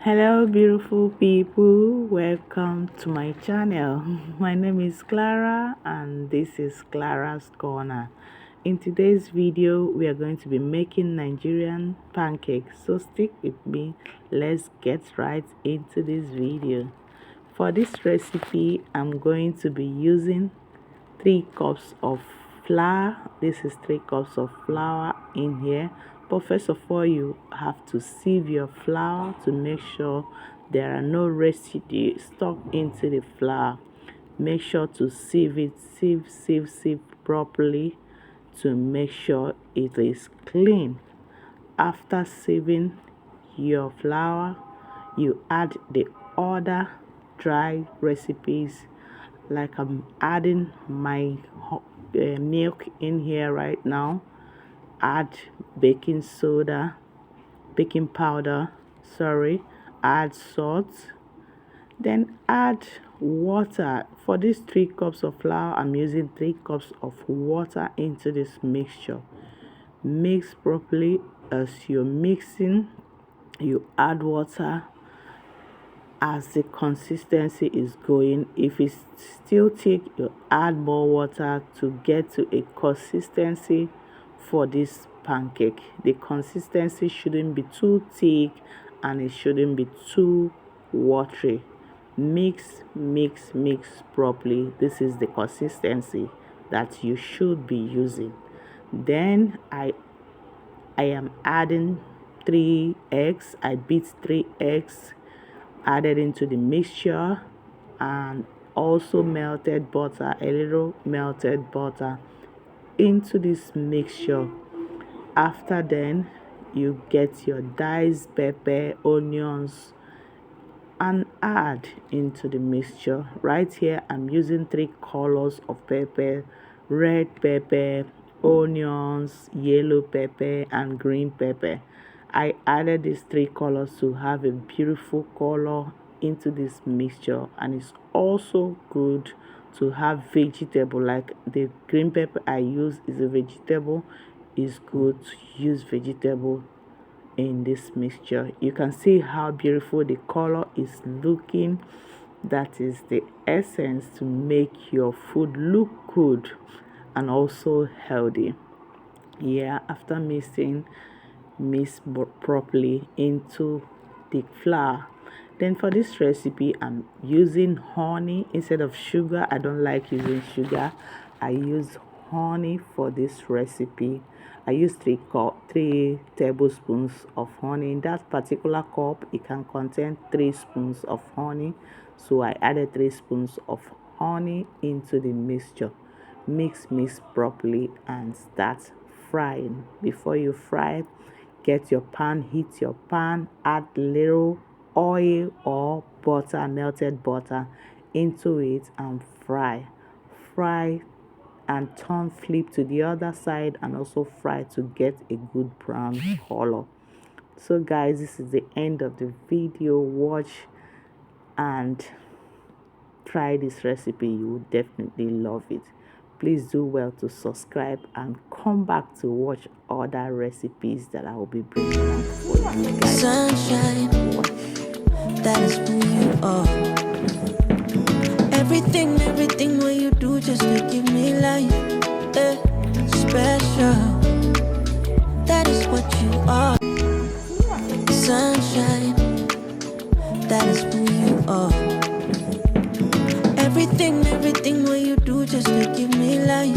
Hello beautiful people, welcome to my channel. My name is Clara and this is Clara's Corner. In today's video we are going to be making Nigerian pancake, so stick with me. Let's get right into this video. For this recipe I'm going to be using 3 cups of flour. This is 3 cups of flour in here, but first of all you have to sieve your flour to make sure there are no residue stuck into the flour. Make sure to sieve it, sieve properly to make sure it is clean. After sieving your flour, you add the other dry recipes, like I'm adding my milk in here right now. Add baking soda, baking powder, add salt, then add water. For these 3 cups of flour I'm using 3 cups of water into this mixture. Mix properly. As you're mixing, you add water as the consistency is going. If it's still thick, you add more water to get to a consistency for this pancake. The consistency shouldn't be too thick and it shouldn't be too watery. Mix properly. This is the consistency that you should be using. Then I am adding 3 eggs. I beat 3 eggs, added into the mixture, and also melted butter, a little melted butter into this mixture. After then you get your diced pepper, onions, and add into the mixture. Right here I'm using 3 colors of pepper: red pepper, onions, yellow pepper, and green pepper. I added these 3 colors to have a beautiful color into this mixture, and it's also good to have vegetable. Like the green pepper I use is a vegetable. It's good to use vegetable in this mixture. You can see how beautiful the color is looking. That is the essence to make your food look good and also healthy. Yeah, after mixing, mix properly into the flour. Then for this recipe I'm using honey instead of sugar. I don't like using sugar. I use honey for this recipe. I use 3 tablespoons of honey. In that particular cup it can contain 3 spoons of honey, so I added 3 spoons of honey into the mixture. Mix properly and start frying. Before you fry, get your pan, heat your pan, add little oil or butter, melted butter into it, and fry and flip to the other side, and also fry to get a good brown color. So guys, this is the end of the video. Watch and try this recipe. You will definitely love it. Please do well to subscribe and come back to watch other recipes that I will be bringing out for you guys. Sunshine, that is who you are. Everything what you do just to give me life, special. That is what you are. Sunshine, that is who you are. Everything what you do just to give me life,